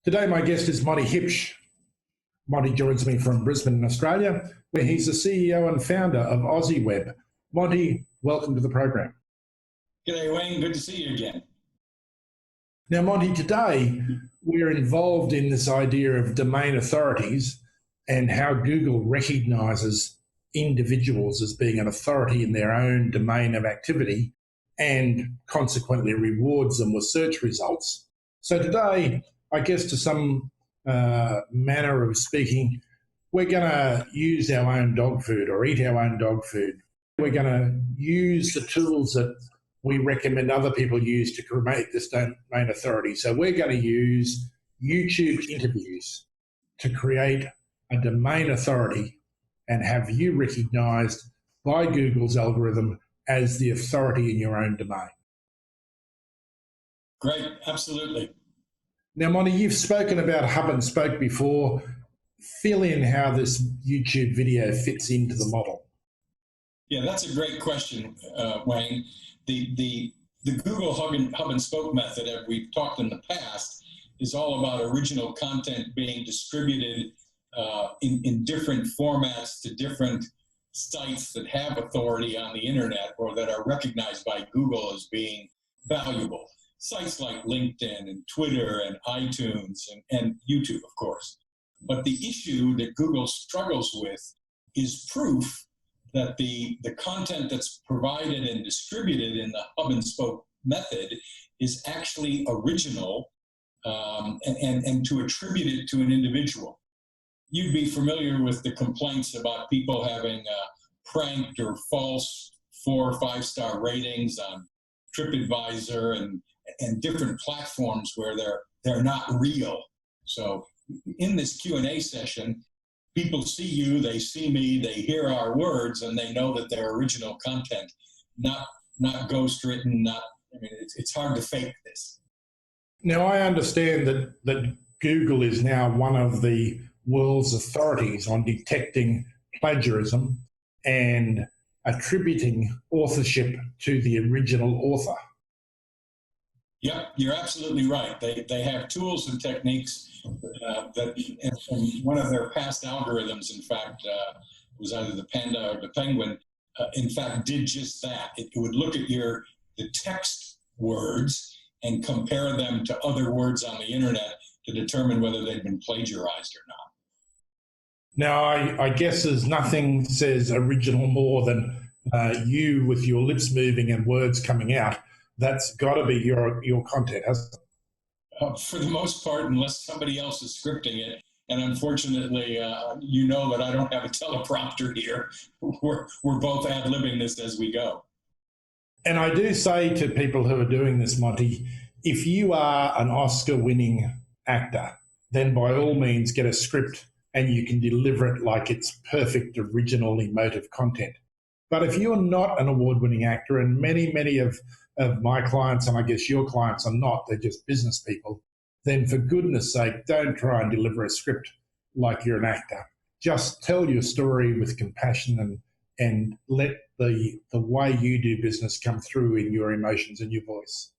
Today, my guest is Monte Huebsche. Monte joins me from Brisbane, Australia, where he's the CEO and founder of AussieWeb. Monte, welcome to the program. G'day, Wayne. Good to see you again. Now, Monte, today we're involved in this idea of domain authorities and how Google recognises individuals as being an authority in their own domain of activity and consequently rewards them with search results. So today, I guess to some manner of speaking, we're going to use our own dog food or eat our own dog food. We're going to use the tools that we recommend other people use to create this domain authority. So we're going to use YouTube interviews to create a domain authority and have you recognised by Google's algorithm as the authority in your own domain. Great, absolutely. Now, Monte, you've spoken about hub and spoke before. Fill in how this YouTube video fits into the model. Yeah, that's a great question, Wayne. The Google hub and spoke method, as we've talked in the past, is all about original content being distributed in different formats to different sites that have authority on the internet or that are recognized by Google as being valuable. Sites like LinkedIn and Twitter and iTunes and YouTube, of course. But the issue that Google struggles with is proof that the content that's provided and distributed in the hub and spoke method is actually original and to attribute it to an individual. You'd be familiar with the complaints about people having pranked or false 4- or 5-star ratings on TripAdvisor and different platforms where they're not real. So in this Q&A session, people see you, they see me, they hear our words, and they know that they're original content, not ghostwritten. It's hard to fake this. Now, I understand that Google is now one of the world's authorities on detecting plagiarism and attributing authorship to the original author. Yep, you're absolutely right. They have tools and techniques that, and one of their past algorithms, in fact, was either the Panda or the Penguin, in fact, did just that. It would look at the text words and compare them to other words on the internet to determine whether they'd been plagiarized or not. Now, I guess there's nothing says original more than you with your lips moving and words coming out. That's got to be your content, hasn't it? For the most part, unless somebody else is scripting it. And unfortunately, you know that I don't have a teleprompter here. We're both ad-libbing this as we go. And I do say to people who are doing this, Monte, if you are an Oscar-winning actor, then by all means get a script and you can deliver it like it's perfect, original, emotive content. But if you're not an award-winning actor, and many of my clients, and I guess your clients are not, they're just business people, then for goodness sake, don't try and deliver a script like you're an actor. Just tell your story with compassion and let the way you do business come through in your emotions and your voice.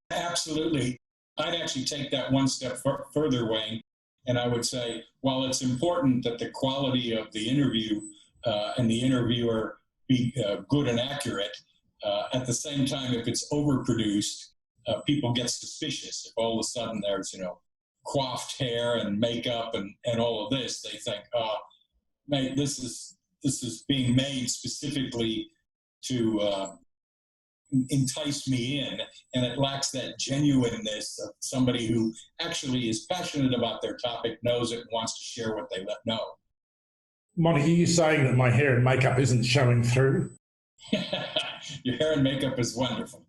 Absolutely. I'd actually take that one step further, Wayne, and I would say, while it's important that the quality of the interview and the interviewer be good and accurate, at the same time, if it's overproduced, people get suspicious. If all of a sudden there's, coiffed hair and makeup and all of this, they think, mate, this is being made specifically to entice me in, and it lacks that genuineness of somebody who actually is passionate about their topic, knows it, and wants to share what they know. Monte, are you saying that my hair and makeup isn't showing through? Your hair and makeup is wonderful.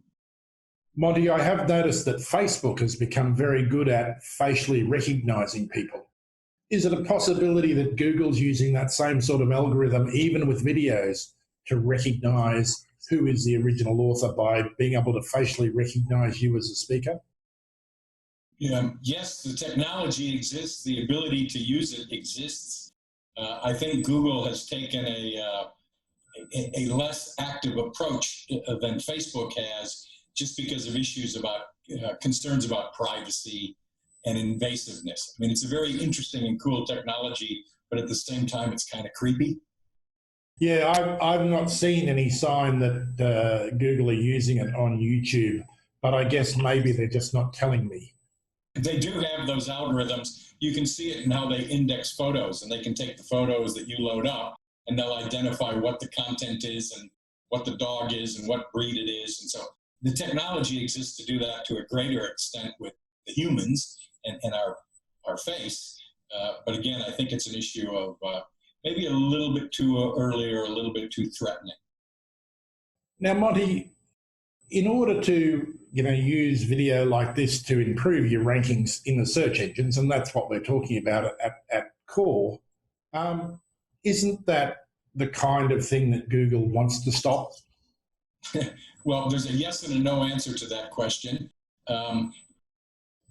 Monte, I have noticed that Facebook has become very good at facially recognising people. Is it a possibility that Google's using that same sort of algorithm, even with videos, to recognise who is the original author by being able to facially recognise you as a speaker? Yes, the technology exists. The ability to use it exists. I think Google has taken a less active approach than Facebook has, just because of issues about concerns about privacy and invasiveness. I mean, it's a very interesting and cool technology, but at the same time, it's kind of creepy. Yeah, I've not seen any sign that Google are using it on YouTube, but I guess maybe they're just not telling me. They do have those algorithms. You can see it in how they index photos, and they can take the photos that you load up, and they'll identify what the content is and what the dog is and what breed it is. And so the technology exists to do that to a greater extent with the humans and our face. But again, I think it's an issue of maybe a little bit too early or a little bit too threatening. Now, Monty, in order to use video like this to improve your rankings in the search engines, and that's what we're talking about at core, isn't that the kind of thing that Google wants to stop? Well, there's a yes and a no answer to that question.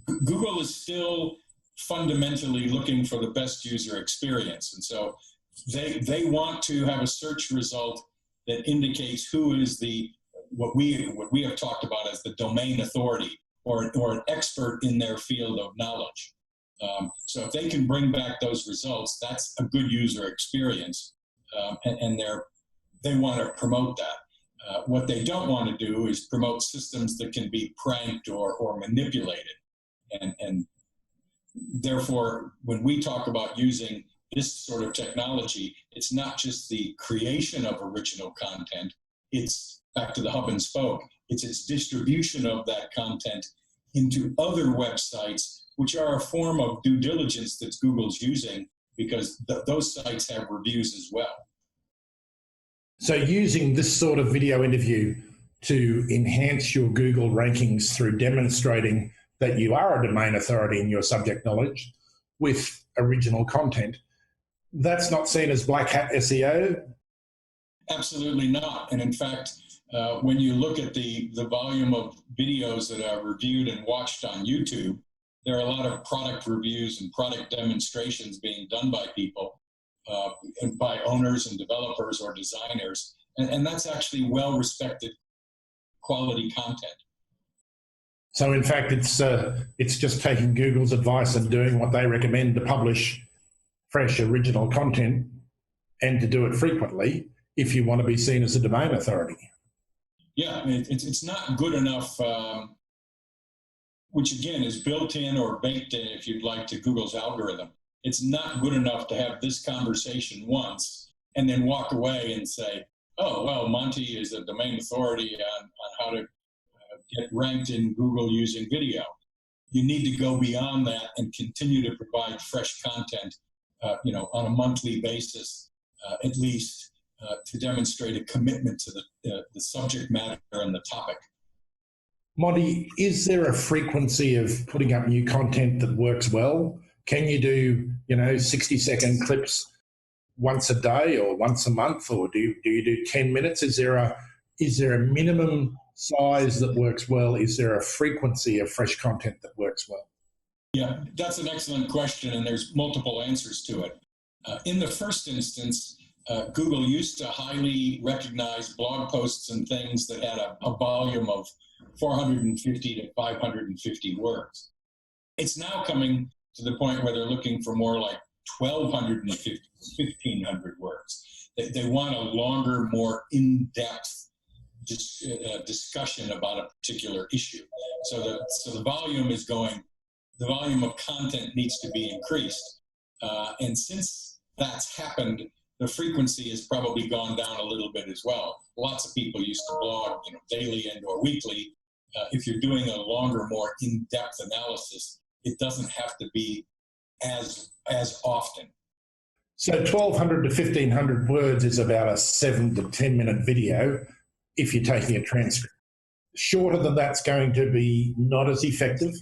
Google is still fundamentally looking for the best user experience. And so they want to have a search result that indicates who is what we have talked about as the domain authority or an expert in their field of knowledge. So if they can bring back those results, that's a good user experience, and they want to promote that. What they don't want to do is promote systems that can be pranked or manipulated. And therefore, when we talk about using this sort of technology, it's not just the creation of original content, it's back to the hub and spoke, it's its distribution of that content into other websites, which are a form of due diligence that Google's using because those sites have reviews as well. So using this sort of video interview to enhance your Google rankings through demonstrating that you are a domain authority in your subject knowledge with original content, that's not seen as black hat SEO? Absolutely not. And in fact, when you look at the volume of videos that are reviewed and watched on YouTube, there are a lot of product reviews and product demonstrations being done by people, and by owners and developers or designers. And that's actually well-respected quality content. So in fact, it's just taking Google's advice and doing what they recommend to publish fresh original content and to do it frequently if you want to be seen as a domain authority. Yeah, I mean, it's not good enough, which again is built in or baked in, if you'd like, to Google's algorithm. It's not good enough to have this conversation once and then walk away and say, oh, well, Monty is a domain authority on how to get ranked in Google using video. You need to go beyond that and continue to provide fresh content, on a monthly basis, at least, to demonstrate a commitment to the subject matter and the topic. Monty, is there a frequency of putting up new content that works well? Can you do, 60-second clips once a day or once a month, or do you do 10 minutes? Is there a minimum size that works well? Is there a frequency of fresh content that works well? Yeah, that's an excellent question, and there's multiple answers to it. In the first instance, Google used to highly recognize blog posts and things that had a volume of 450 to 550 words. It's now coming to the point where they're looking for more like 1,250, 1,500 words. They want a longer, more in-depth discussion about a particular issue. So the volume is going, the volume of content needs to be increased. And since that's happened, the frequency has probably gone down a little bit as well. Lots of people used to blog, daily and or weekly. If you're doing a longer, more in-depth analysis, it doesn't have to be as often. So 1,200 to 1,500 words is about a 7 to 10 minute video if you're taking a transcript. Shorter than that's going to be not as effective?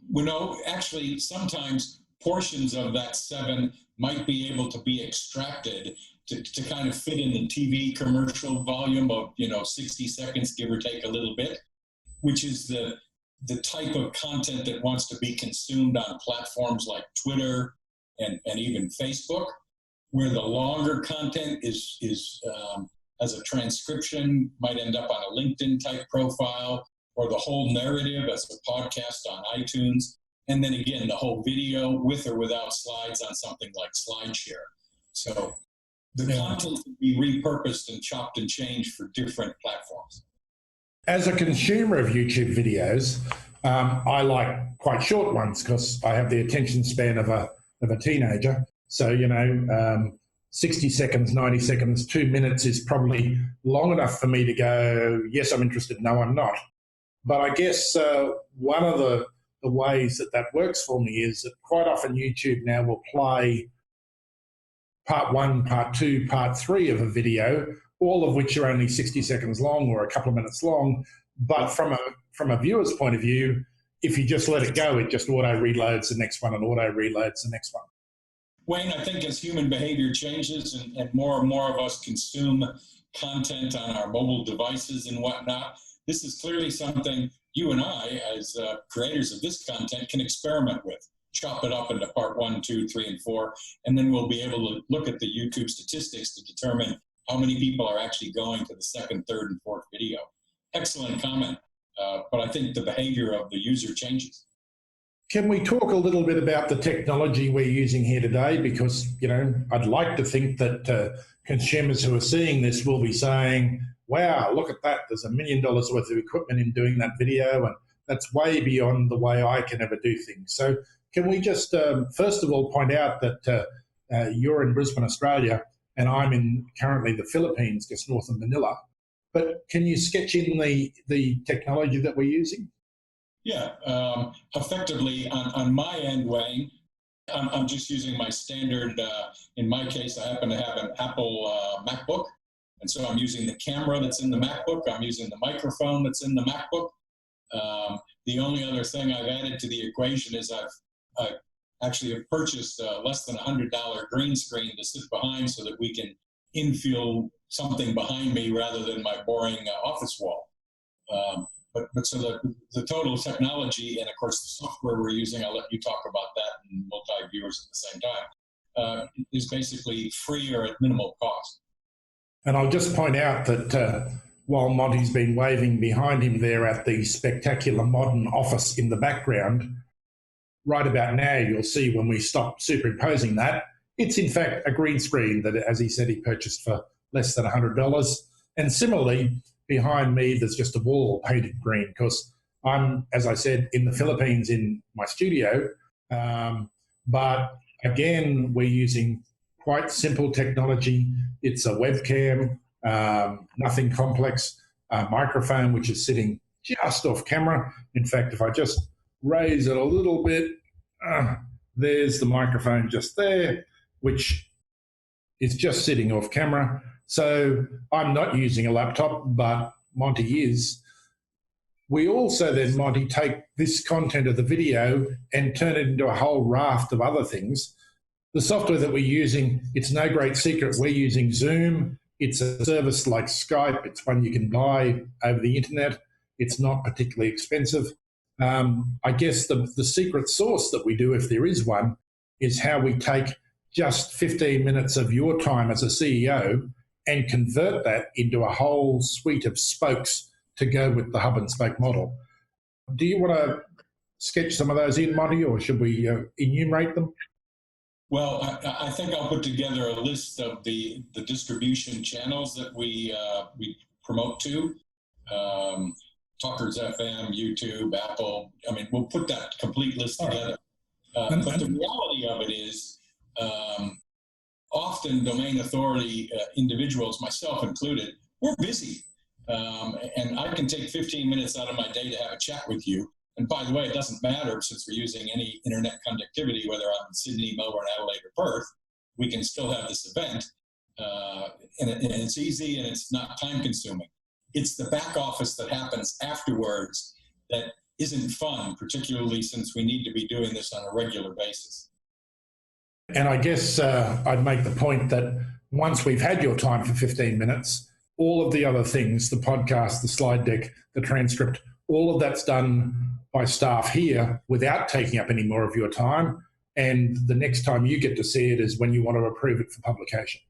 Well, no, actually, sometimes portions of that 7 might be able to be extracted to kind of fit in the TV commercial volume of 60 seconds, give or take a little bit, which is the type of content that wants to be consumed on platforms like Twitter and even Facebook, where the longer content is as a transcription, might end up on a LinkedIn type profile, or the whole narrative as a podcast on iTunes. and then again, the whole video with or without slides on something like SlideShare. So the content can be repurposed and chopped and changed for different platforms. As a consumer of YouTube videos, I like quite short ones because I have the attention span of a teenager. So, 60 seconds, 90 seconds, 2 minutes is probably long enough for me to go, yes, I'm interested, no, I'm not. But I guess one of the ways that works for me is that quite often YouTube now will play part 1, part 2, part 3 of a video, all of which are only 60 seconds long or a couple of minutes long. But from a viewer's point of view, if you just let it go, it just auto reloads the next one and auto reloads the next one. Wayne, I think as human behavior changes and more of us consume content on our mobile devices and whatnot, this is clearly something you and I, as creators of this content, can experiment with. Chop it up into part 1, 2, 3, and 4, and then we'll be able to look at the YouTube statistics to determine how many people are actually going to the second, third, and fourth video. Excellent comment, but I think the behavior of the user changes. Can we talk a little bit about the technology we're using here today? Because, I'd like to think that consumers who are seeing this will be saying, wow, look at that, there's $1 million worth of equipment in doing that video, and that's way beyond the way I can ever do things. So can we just, first of all, point out that you're in Brisbane, Australia, and I'm currently the Philippines, just north of Manila. But can you sketch in the technology that we're using? Yeah, effectively on my end, Wayne, I'm just using my standard, in my case, I happen to have an Apple MacBook. And so I'm using the camera that's in the MacBook. I'm using the microphone that's in the MacBook. The only other thing I've added to the equation is I actually have purchased a less than $100 green screen to sit behind so that we can infill something behind me rather than my boring office wall. But so the total technology and, of course, the software we're using, I'll let you talk about that in Multiviewers at the same time, is basically free or at minimal cost. And I'll just point out that while Monty's been waving behind him there at the spectacular modern office in the background, right about now you'll see when we stop superimposing that, it's in fact a green screen that, as he said, he purchased for less than $100. And similarly, behind me, there's just a wall painted green because I'm, as I said, in the Philippines in my studio. But again, we're using quite simple technology. It's a webcam, nothing complex, a microphone which is sitting just off camera. In fact, if I just raise it a little bit, there's the microphone just there, which is just sitting off camera. So I'm not using a laptop, but Monty is. We also then, Monty, take this content of the video and turn it into a whole raft of other things. The software that we're using, it's no great secret. We're using Zoom. It's a service like Skype. It's one you can buy over the internet. It's not particularly expensive. I guess the secret sauce that we do, if there is one, is how we take just 15 minutes of your time as a CEO and convert that into a whole suite of spokes to go with the hub and spoke model. Do you want to sketch some of those in, Monty, or should we enumerate them? Well, I think I'll put together a list of the distribution channels that we promote to. Talkers FM, YouTube, Apple. I mean, we'll put that complete list together. But the reality of it is often domain authority individuals, myself included, we're busy. And I can take 15 minutes out of my day to have a chat with you. And by the way, it doesn't matter since we're using any internet conductivity, whether I'm in Sydney, Melbourne, Adelaide, or Perth, we can still have this event. And it's easy and it's not time consuming. It's the back office that happens afterwards that isn't fun, particularly since we need to be doing this on a regular basis. And I guess I'd make the point that once we've had your time for 15 minutes, all of the other things, the podcast, the slide deck, the transcript, all of that's done by staff here without taking up any more of your time. And the next time you get to see it is when you want to approve it for publication.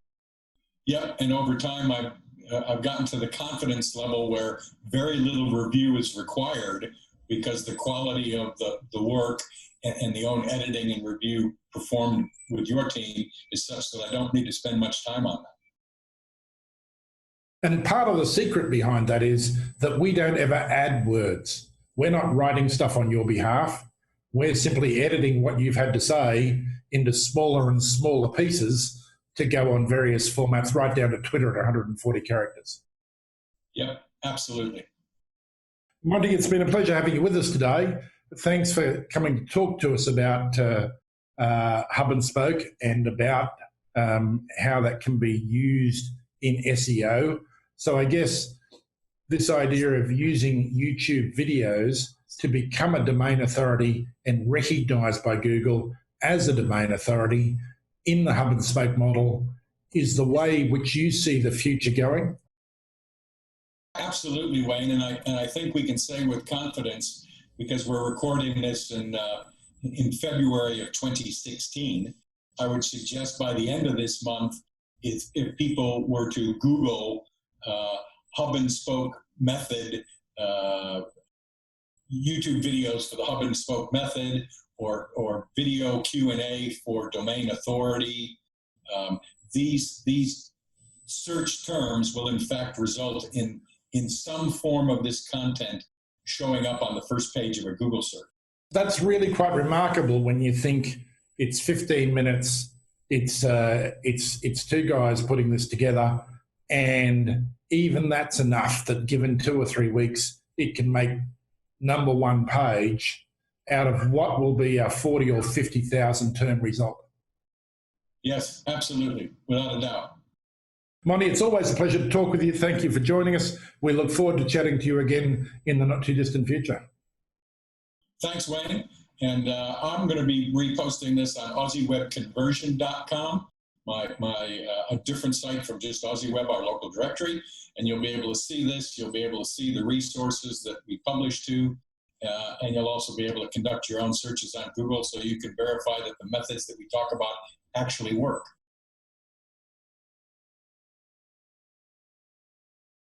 Yep, and over time I've gotten to the confidence level where very little review is required because the quality of the work and the own editing and review performed with your team is such that I don't need to spend much time on that. And part of the secret behind that is that we don't ever add words. We're not writing stuff on your behalf. We're simply editing what you've had to say into smaller and smaller pieces to go on various formats, right down to Twitter at 140 characters. Yeah, absolutely. Monty, it's been a pleasure having you with us today. Thanks for coming to talk to us about Hub and Spoke and about how that can be used in SEO. So I guess this idea of using YouTube videos to become a domain authority and recognised by Google as a domain authority in the Hub and Spoke model is the way which you see the future going? Absolutely, Wayne, and I think we can say with confidence, because we're recording this in February of 2016. I would suggest by the end of this month, if people were to Google Hub and Spoke method, YouTube videos for the Hub and Spoke method, or video Q&A for domain authority, these search terms will in fact result in some form of this content showing up on the first page of a Google search. That's really quite remarkable when you think it's 15 minutes, it's two guys putting this together, and even that's enough that given 2 or 3 weeks, it can make #1 page out of what will be a 40 or 50,000 term result. Yes, absolutely, without a doubt. Monty, it's always a pleasure to talk with you. Thank you for joining us. We look forward to chatting to you again in the not too distant future. Thanks, Wayne. And I'm going to be reposting this on AussieWebConversion.com, a different site from just AussieWeb, our local directory. And you'll be able to see this. You'll be able to see the resources that we publish to. And you'll also be able to conduct your own searches on Google so you can verify that the methods that we talk about actually work.